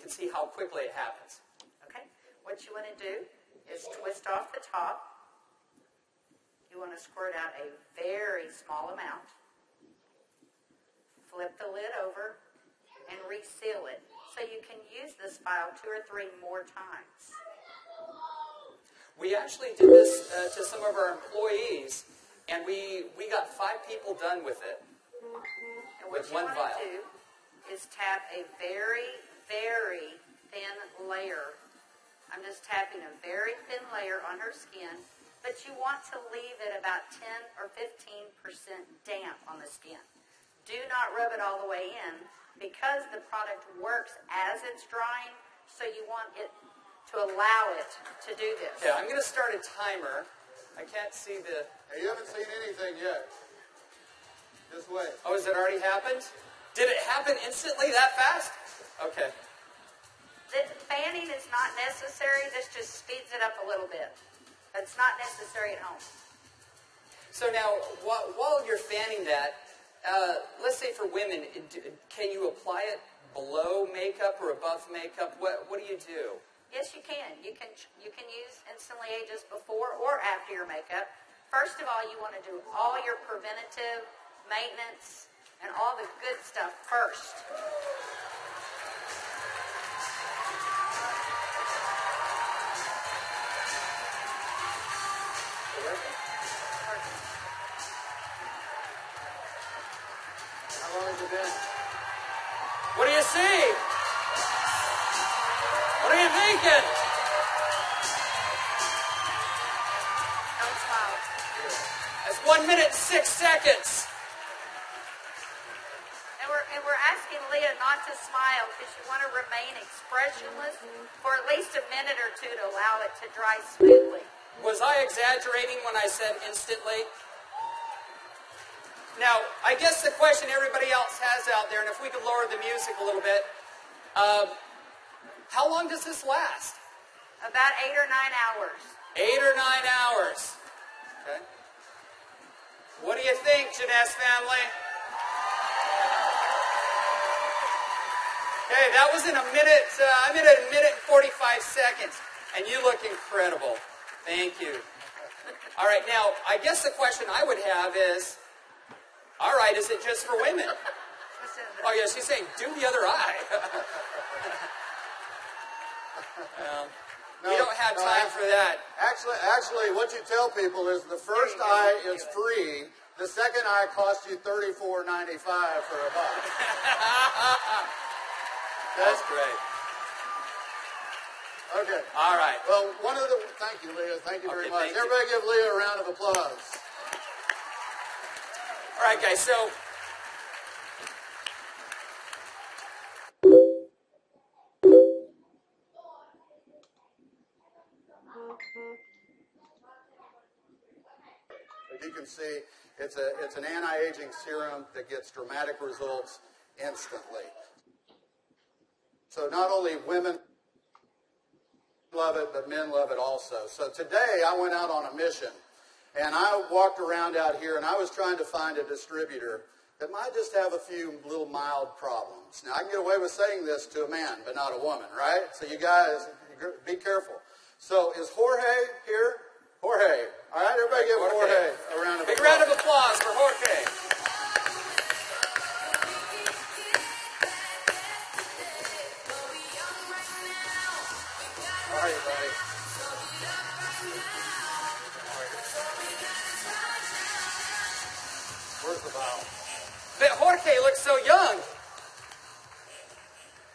can see how quickly it happens. Okay. What you want to do is twist off the top. You want to squirt out a very small amount. Flip the lid over and reseal it so you can use this file 2 or 3 more times. We actually did this to some of our employees, and we got 5 people done with it. And what you want to do is tap a very, very thin layer. I'm just tapping a very thin layer on her skin, but you want to leave it about 10 or 15% damp on the skin. Do not rub it all the way in because the product works as it's drying, so you want it to allow it to do this. Okay, I'm going to start a timer. I can't see the... Hey, you haven't seen anything yet. Just wait. Oh, has it already happened? Did it happen instantly that fast? Okay. The fanning is not necessary. This just speeds it up a little bit. It's not necessary at home. So now, while you're fanning that, let's say for women, can you apply it below makeup or above makeup? What do you do? Yes, you can. You can use Instantly Ages before or after your makeup. First of all, you want to do all your preventative maintenance and all the good stuff first. How long has it been? What do you see? What are you thinking? Don't smile. That's 1 minute and 6 seconds. And we're asking Leah not to smile because you want to remain expressionless for at least a minute or 2 to allow it to dry smoothly. Was I exaggerating when I said instantly? Now, I guess the question everybody else has out there, and if we could lower the music a little bit, how long does this last? About 8 or 9 hours. 8 or 9 hours. Okay. What do you think, Jeunesse family? Okay, that was in a minute. I'm at a minute and 45 seconds, and you look incredible. Thank you. All right, now, I guess the question I would have is, all right, is it just for women? Oh, yeah, she's saying, do the other eye. We don't have time for that. Actually, what you tell people is the first eye is free. The second eye costs you $34.95 for a buck. That's great. Okay. All right. Well, thank you, Leah. Thank you very much. Everybody give Leah a round of applause. All right, guys, so as you can see, it's an anti-aging serum that gets dramatic results instantly. So not only women love it, but men love it also. So today I went out on a mission, and I walked around out here, and I was trying to find a distributor that might just have a few little mild problems. Now, I can get away with saying this to a man, but not a woman, right? So you guys, be careful. So is Jorge here? Jorge. All right, everybody give Jorge a round of applause. Big round of applause for Jorge. How are you, buddy? Where's the bottle? But Jorge looks so young.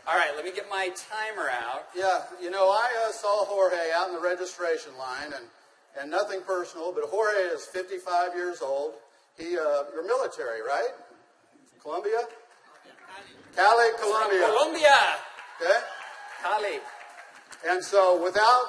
All right, let me get my timer out. Yeah, you know, I saw Jorge out in the registration line, and nothing personal, but Jorge is 55 years old. You're military, right? Colombia? Cali, Colombia. Colombia. Okay? Cali. And so without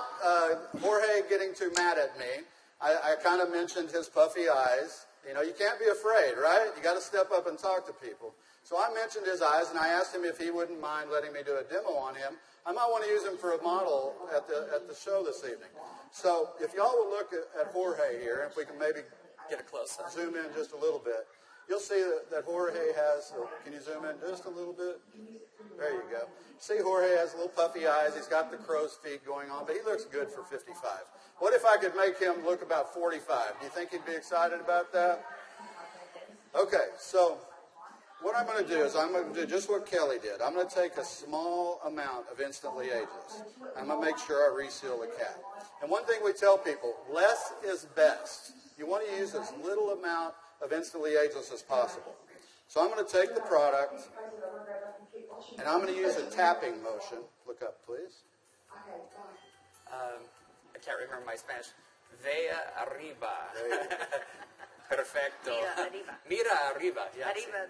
Jorge getting too mad at me, I kind of mentioned his puffy eyes. You know, you can't be afraid, right? You got to step up and talk to people. So I mentioned his eyes, and I asked him if he wouldn't mind letting me do a demo on him. I might want to use him for a model at the show this evening. So if y'all will look at Jorge here, if we can maybe get a close-up, zoom in just a little bit. you'll see that Jorge has, can you zoom in just a little bit? There you go. See, Jorge has little puffy eyes. He's got the crow's feet going on, but he looks good for 55. What if I could make him look about 45? Do you think he'd be excited about that? Okay, so what I'm going to do is I'm going to do just what Kelly did. I'm going to take a small amount of Instantly Ageless. I'm going to make sure I reseal the cap. And one thing we tell people, less is best. You want to use as little amount of Instantly Ageless as possible. So I'm going to take the product, and I'm going to use a tapping motion. Look up, please. I can't remember my Spanish. Vea arriba. Perfecto. Mira arriba. Mira arriba. Yeah, Arriba.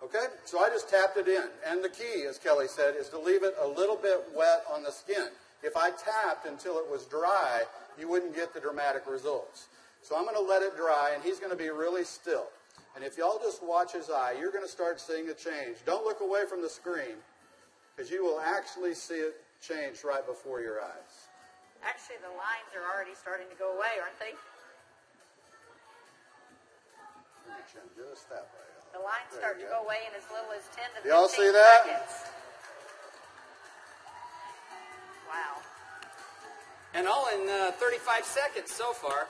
Okay, so I just tapped it in. And the key, as Kelly said, is to leave it a little bit wet on the skin. If I tapped until it was dry, you wouldn't get the dramatic results. So I'm going to let it dry, and he's going to be really still. And if y'all just watch his eye, you're going to start seeing a change. Don't look away from the screen, because you will actually see it change right before your eyes. Actually, the lines are already starting to go away, aren't they? Just that way. The lines start to go away in as little as 10 to 15 Y'all see that? seconds. Wow. And all in 35 seconds so far.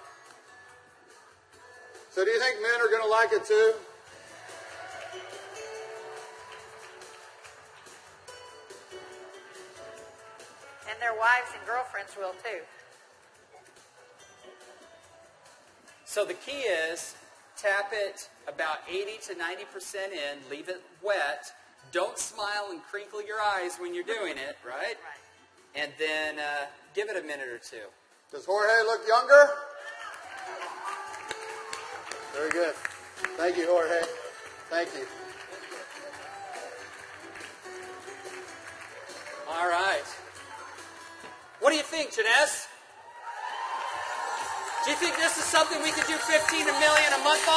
So do you think men are going to like it too? And their wives and girlfriends will too. So the key is tap it about 80 to 90% in, leave it wet. Don't smile and crinkle your eyes when you're doing it, right? Right. And then give it a minute or two. Does Jorge look younger? Very good. Thank you, Jorge. Thank you. All right. What do you think, Janess? Do you think this is something we could do 15 million a month on?